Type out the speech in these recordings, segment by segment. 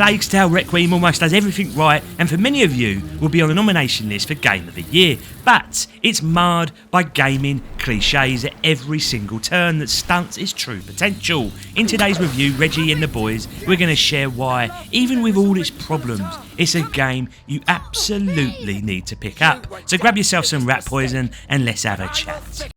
Plague Tale Requiem almost does everything right, and for many of you will be on the nomination list for Game of the Year, but it's marred by gaming clichés at every single turn that stunts its true potential. In today's review, Reggie and the boys, we're going to share why, even with all its problems, it's a game you absolutely need to pick up. So grab yourself some rat poison and let's have a chat.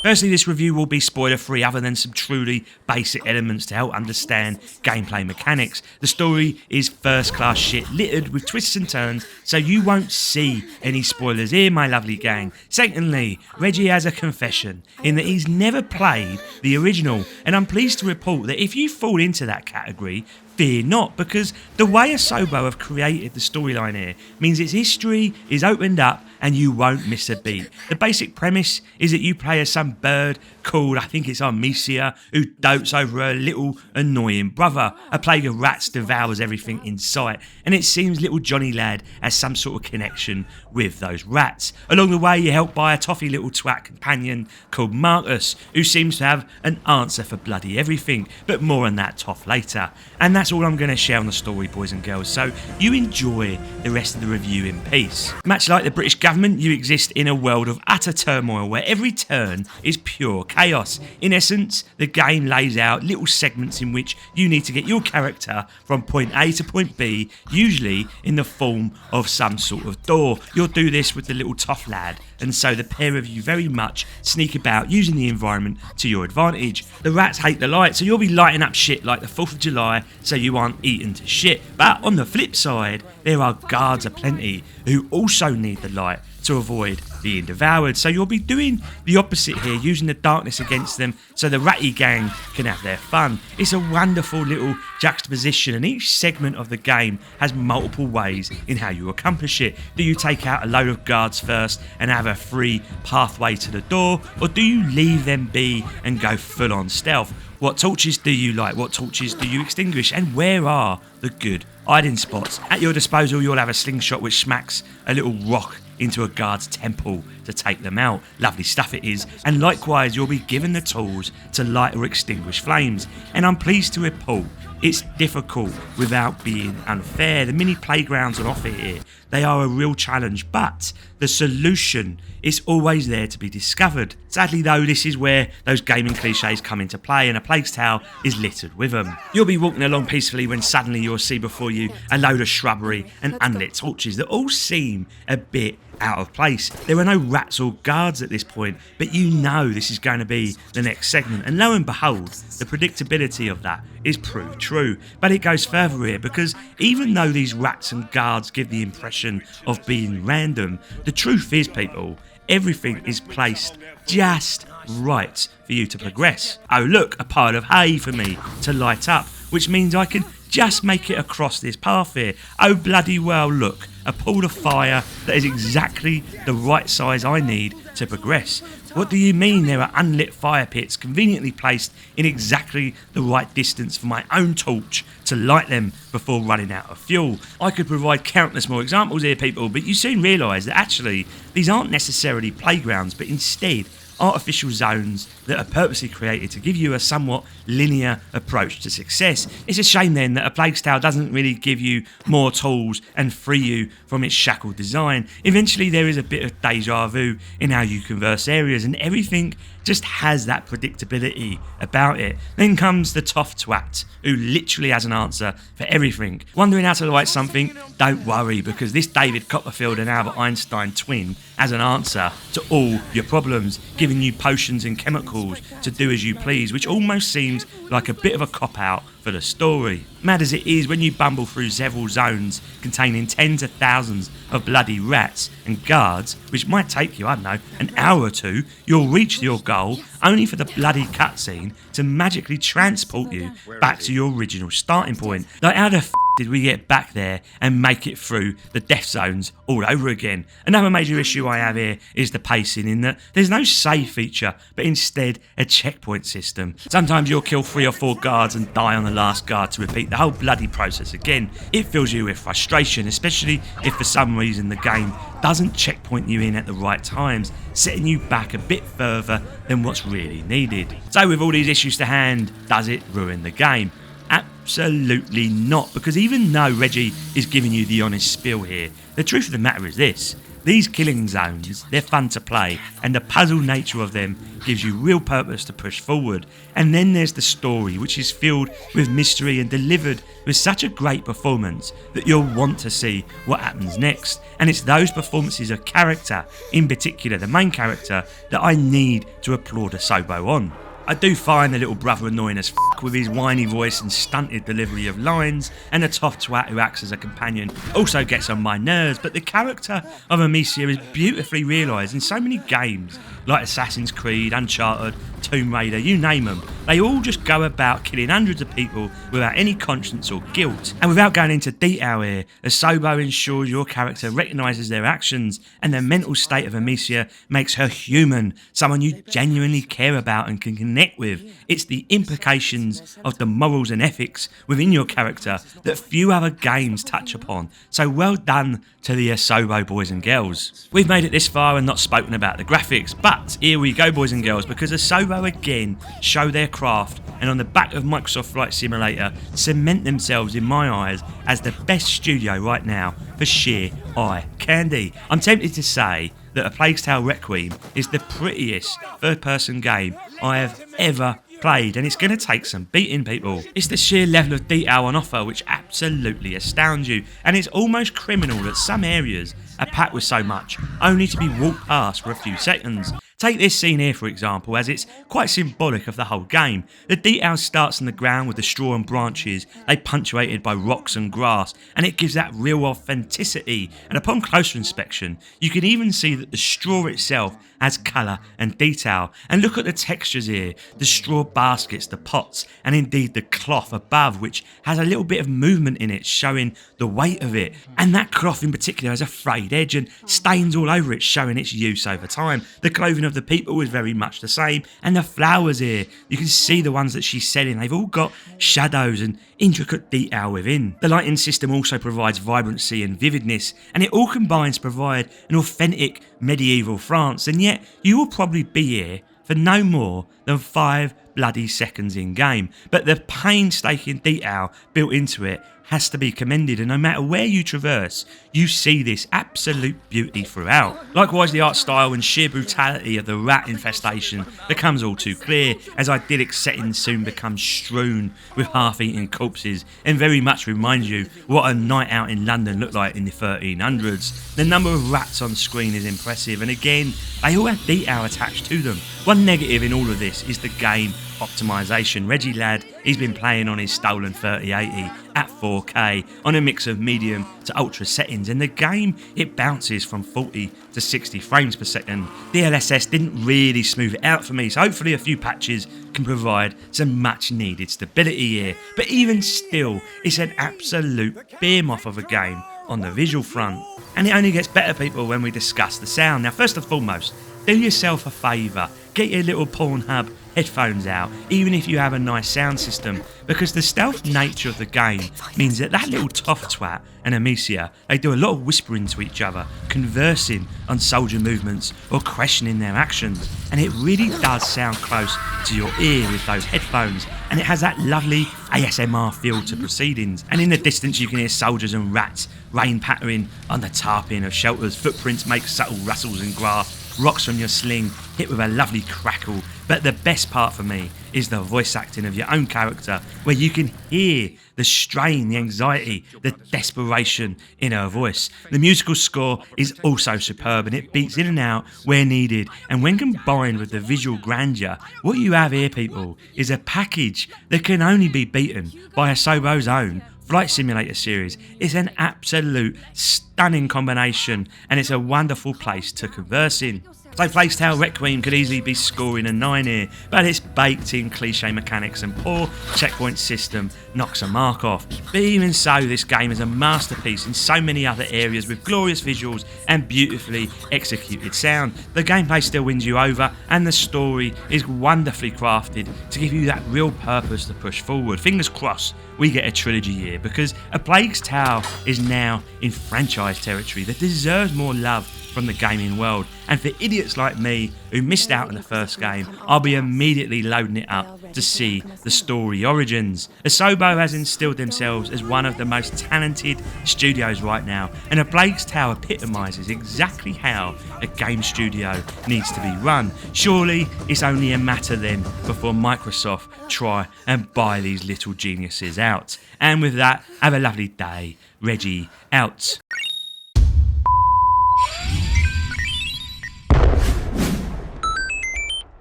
Firstly, this review will be spoiler free other than some truly basic elements to help understand gameplay mechanics. The story is first class shit littered with twists and turns, so you won't see any spoilers here, my lovely gang. Secondly, Reggie has a confession in that he's never played the original, and I'm pleased to report that if you fall into that category, fear not, because the way Asobo have created the storyline here means its history is opened up and you won't miss a beat. The basic premise is that you play as some bird called, I think it's Amicia, who dotes over her little annoying brother. A plague of rats devours everything in sight, and it seems little Johnny Lad has some sort of connection with those rats. Along the way, you're helped by a toffee little twat companion called Marcus, who seems to have an answer for bloody everything, but more on that toff later. And that's all I'm going to share on the story, boys and girls, so you enjoy the rest of the review in peace. Much like the British government, you exist in a world of utter turmoil where every turn is pure chaos. In essence, the game lays out little segments in which you need to get your character from point A to point B, usually in the form of some sort of door. You'll do this with the little toff lad, and so the pair of you very much sneak about using the environment to your advantage. The rats hate the light, so you'll be lighting up shit like the 4th of July so you aren't eaten to shit. But on the flip side, there are guards aplenty who also need the light to avoid being devoured, so you'll be doing the opposite here, using the darkness against them so the ratty gang can have their fun. It's a wonderful little juxtaposition, and each segment of the game has multiple ways in how you accomplish it. Do you take out a load of guards first and have a free pathway to the door, or do you leave them be and go full on stealth? What torches do you light? What torches do you extinguish? And where are the good hiding spots? At your disposal, you'll have a slingshot which smacks a little rock into a guard's temple to take them out. Lovely stuff it is. And likewise, you'll be given the tools to light or extinguish flames. And I'm pleased to report it's difficult without being unfair. The mini playgrounds on offer here, they are a real challenge, but the solution is always there to be discovered. Sadly though, this is where those gaming cliches come into play, and A Plague Tale is littered with them. You'll be walking along peacefully when suddenly you'll see before you a load of shrubbery and unlit torches that all seem a bit out of place. There are no rats or guards at this point, but you know this is going to be the next segment, and lo and behold, the predictability of that is proved true. But it goes further here, because even though these rats and guards give the impression of being random, the truth is, people, everything is placed just right for you to progress. Oh look, a pile of hay for me to light up, which means I can just make it across this path here. Oh bloody well, look, a pool of fire that is exactly the right size I need to progress. What do you mean there are unlit fire pits conveniently placed in exactly the right distance for my own torch to light them before running out of fuel? I could provide countless more examples here, people, but you soon realise that actually these aren't necessarily playgrounds, but instead artificial zones that are purposely created to give you a somewhat linear approach to success. It's a shame then that A Plague Tale doesn't really give you more tools and free you from its shackled design. Eventually there is a bit of deja vu in how you converse areas, and everything just has that predictability about it. Then comes the toff twat, who literally has an answer for everything. Wondering how to light something? Don't worry, because this David Copperfield and Albert Einstein twin has an answer to all your problems, giving you potions and chemicals to do as you please, which almost seems like a bit of a cop-out for the story. Mad as it is, when you bumble through several zones containing tens of thousands of bloody rats and guards, which might take you, I don't know, an hour or two, you'll reach your goal only for the bloody cutscene to magically transport you back to your original starting point. Like, how the f did we get back there and make it through the death zones all over again? Another major issue I have here is the pacing, in that there's no save feature, but instead a checkpoint system. Sometimes you'll kill 3 or 4 guards and die on the last guard to repeat the whole bloody process again. It fills you with frustration, especially if for some reason the game doesn't checkpoint you in at the right times, setting you back a bit further than what's really needed. So with all these issues to hand, does it ruin the game? Absolutely not, because even though Reggie is giving you the honest spiel here, the truth of the matter is this: these killing zones, they're fun to play, and the puzzle nature of them gives you real purpose to push forward. And then there's the story, which is filled with mystery and delivered with such a great performance that you'll want to see what happens next. And it's those performances of character, in particular the main character, that I need to applaud Asobo on. I do find the little brother annoying as f*** with his whiny voice and stunted delivery of lines, and the tough twat who acts as a companion also gets on my nerves, but the character of Amicia is beautifully realised in so many games like Assassin's Creed, Uncharted, Tomb Raider, you name them. They all just go about killing hundreds of people without any conscience or guilt. And without going into detail here, Asobo ensures your character recognises their actions, and the mental state of Amicia makes her human, someone you genuinely care about and can connect with. It's the implications of the morals and ethics within your character that few other games touch upon. So well done to the Asobo boys and girls. We've made it this far and not spoken about the graphics, but here we go, boys and girls, because Asobo again show their craft, and on the back of Microsoft Flight Simulator cement themselves in my eyes as the best studio right now for sheer eye candy. I'm tempted to say that A Plague Tale Requiem is the prettiest third-person game I have ever played, and it's going to take some beating, people. It's the sheer level of detail on offer which absolutely astounds you, and it's almost criminal that some areas are packed with so much, only to be walked past for a few seconds. Take this scene here for example, as it's quite symbolic of the whole game. The detail starts on the ground with the straw and branches, they punctuated by rocks and grass, and it gives that real authenticity, and upon closer inspection you can even see that the straw itself has colour and detail. And look at the textures here, the straw baskets, the pots, and indeed the cloth above, which has a little bit of movement in it, showing the weight of it. And that cloth in particular has a frayed edge and stains all over it, showing its use over time. The clothing of the people is very much the same, and the flowers here, you can see the ones that she's selling, they've all got shadows and intricate detail within. The lighting system also provides vibrancy and vividness, and it all combines to provide an authentic medieval France, and yet you will probably be here for no more than 5 bloody seconds in game. But the painstaking detail built into it has to be commended, and no matter where you traverse, you see this absolute beauty throughout. Likewise, the art style and sheer brutality of the rat infestation becomes all too clear, as idyllic settings soon become strewn with half-eaten corpses, and very much reminds you what a night out in London looked like in the 1300s. The number of rats on screen is impressive, and again, they all have detail attached to them. One negative in all of this is the game optimization. Reggie lad, he's been playing on his stolen 3080 at 4K on a mix of medium to ultra settings, and the game, it bounces from 40 to 60 frames per second. The DLSS didn't really smooth it out for me, so hopefully a few patches can provide some much needed stability here. But even still, it's an absolute behemoth of a game on the visual front, and it only gets better, people, when we discuss the sound. Now, first and foremost, do yourself a favour, get your little Pornhub headphones out, even if you have a nice sound system, because the stealth nature of the game means that little tough twat and Amicia, they do a lot of whispering to each other, conversing on soldier movements or questioning their actions, and it really does sound close to your ear with those headphones, and it has that lovely ASMR feel to proceedings. And in the distance you can hear soldiers and rats, rain pattering on the tarpaulin of shelters, footprints make subtle rustles in grass, rocks from your sling hit with a lovely crackle. But the best part for me is the voice acting of your own character, where you can hear the strain, the anxiety, the desperation in her voice. The musical score is also superb, and it beats in and out where needed, and when combined with the visual grandeur, what you have here, people, is a package that can only be beaten by Asobo's own Flight Simulator series. It's an absolute stunning combination, and it's a wonderful place to converse in. So Plague Tale Requiem could easily be scoring a 9 here, but its baked in cliche mechanics and poor checkpoint system knocks a mark off. But even so, this game is a masterpiece in so many other areas with glorious visuals and beautifully executed sound. The gameplay still wins you over, and the story is wonderfully crafted to give you that real purpose to push forward. Fingers crossed we get a trilogy here, because A Plague Tale is now in franchise territory that deserves more love from the gaming world. And for idiots like me who missed out on the first game, I'll be immediately loading it up to see the story origins. Asobo has instilled themselves as one of the most talented studios right now, and A Plague Tale epitomises exactly how a game studio needs to be run. Surely it's only a matter then before Microsoft try and buy these little geniuses out. And with that, have a lovely day. Reggie out.